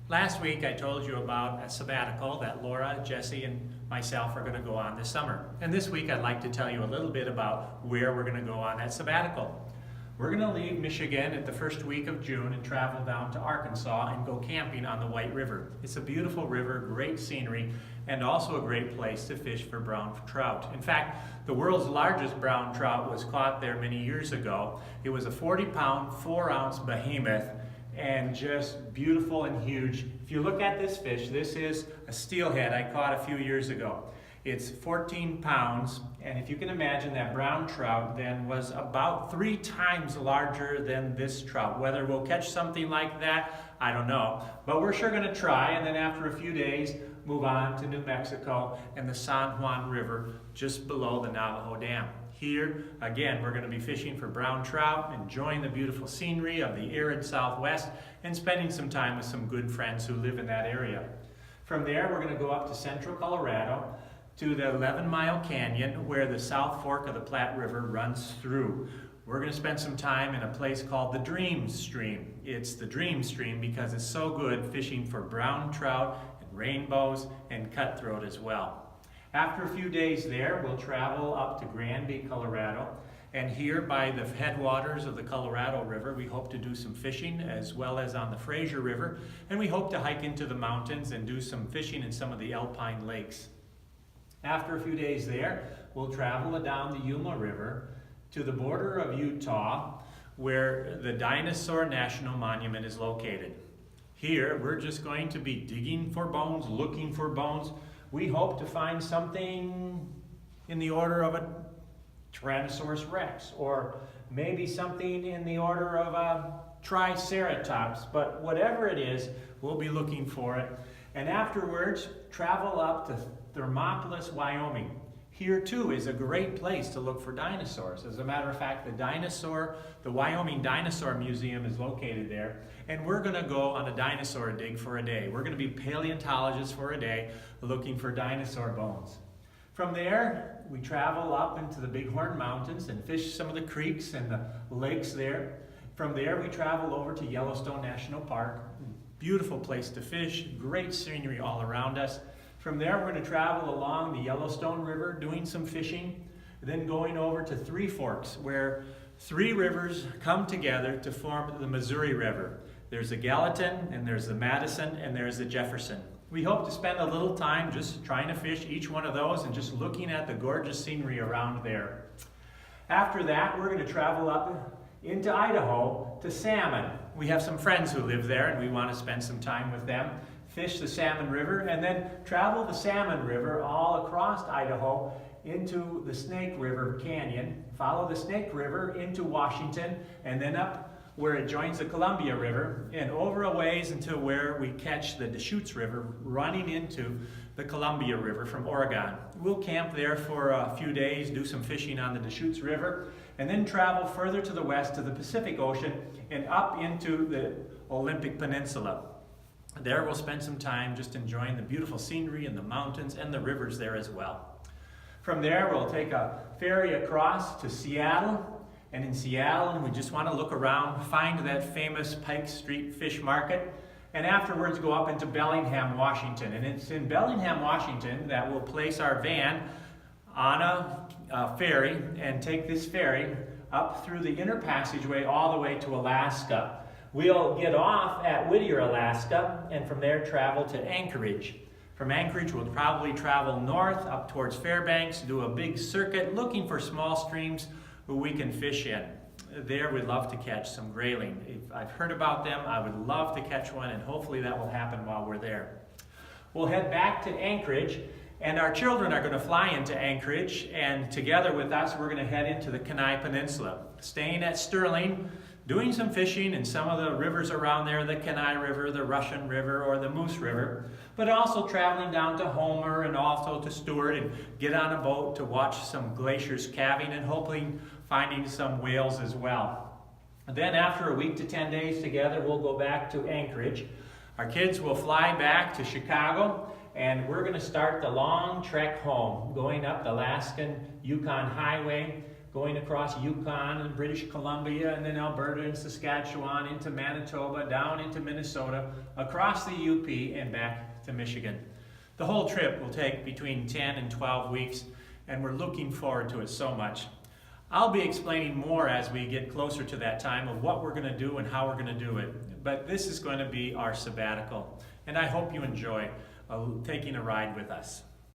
Last week I told you about a sabbatical that Laura, Jesse, and myself are going to go on this summer. And this week I'd like to tell you a little bit about where we're going to go on that sabbatical. We're going to leave Michigan at the first week of June and travel down to Arkansas and go camping on the White River. It's a beautiful river, great scenery, and also a great place to fish for brown trout. In fact, the world's largest brown trout was caught there many years ago. It was a 40-pound, 4-ounce behemoth, and just beautiful and huge. If you look at this fish, this is a steelhead I caught a few years ago. It's 14 pounds, and if you can imagine, that brown trout then was about 3 times larger than this trout. Whether we'll catch something like that, I don't know. But we're sure going to try, and then after a few days, move on to New Mexico and the San Juan River just below the Navajo Dam. Here, again, we're going to be fishing for brown trout, enjoying the beautiful scenery of the arid Southwest, and spending some time with some good friends who live in that area. From there, we're going to go up to central Colorado to the 11-mile canyon where the South Fork of the Platte River runs through. We're going to spend some time in a place called the Dream Stream. It's the Dream Stream because it's so good fishing for brown trout and rainbows and cutthroat as well. After a few days there, we'll travel up to Granby, Colorado, and here by the headwaters of the Colorado River, we hope to do some fishing as well as on the Fraser River, and we hope to hike into the mountains and do some fishing in some of the alpine lakes. After a few days there, we'll travel down the Yuma River to the border of Utah, where the Dinosaur National Monument is located. Here, we're just going to be digging for bones, looking for bones. We hope to find something in the order of a Tyrannosaurus Rex, or maybe something in the order of a Triceratops, but whatever it is, we'll be looking for it. And afterwards, travel up to Thermopolis, Wyoming. Here too is a great place to look for dinosaurs. As a matter of fact, the Wyoming Dinosaur Museum is located there, and we're going to go on a dinosaur dig for a day. We're going to be paleontologists for a day looking for dinosaur bones. From there, we travel up into the Bighorn Mountains and fish some of the creeks and the lakes there. From there, we travel over to Yellowstone National Park. Beautiful place to fish, great scenery all around us. From there, we're going to travel along the Yellowstone River, doing some fishing, then going over to Three Forks, where 3 rivers come together to form the Missouri River. There's the Gallatin, and there's the Madison, and there's the Jefferson. We hope to spend a little time just trying to fish each one of those and just looking at the gorgeous scenery around there. After that, we're going to travel up into Idaho to Salmon. We have some friends who live there, and we want to spend some time with them. Fish the Salmon River, and then travel the Salmon River all across Idaho into the Snake River Canyon, follow the Snake River into Washington, and then up where it joins the Columbia River, and over a ways until where we catch the Deschutes River running into the Columbia River from Oregon. We'll camp there for a few days, do some fishing on the Deschutes River, and then travel further to the west to the Pacific Ocean and up into the Olympic Peninsula. There we'll spend some time just enjoying the beautiful scenery and the mountains and the rivers there as well. From there we'll take a ferry across to Seattle, and in Seattle we just want to look around, find that famous Pike Street Fish Market, and afterwards go up into Bellingham, Washington. And it's in Bellingham, Washington that we'll place our van on a ferry and take this ferry up through the inner passageway all the way to Alaska. We'll get off at Whittier, Alaska, and from there travel to Anchorage. From Anchorage, we'll probably travel north up towards Fairbanks, do a big circuit looking for small streams where we can fish in. There we'd love to catch some grayling. If I've heard about them, I would love to catch one, and hopefully that will happen while we're there. We'll head back to Anchorage, and our children are going to fly into Anchorage, and together with us, we're going to head into the Kenai Peninsula, staying at Sterling, doing some fishing in some of the rivers around there, the Kenai River, the Russian River, or the Moose River, but also traveling down to Homer and also to Stewart and get on a boat to watch some glaciers calving and hopefully finding some whales as well. And then after a week to 10 days together, we'll go back to Anchorage. Our kids will fly back to Chicago, and we're going to start the long trek home, going up the Alaskan Yukon Highway, going across Yukon and British Columbia, and then Alberta and Saskatchewan, into Manitoba, down into Minnesota, across the UP, and back to Michigan. The whole trip will take between 10 and 12 weeks, and we're looking forward to it so much. I'll be explaining more as we get closer to that time of what we're going to do and how we're going to do it. But this is going to be our sabbatical, and I hope you enjoy taking a ride with us.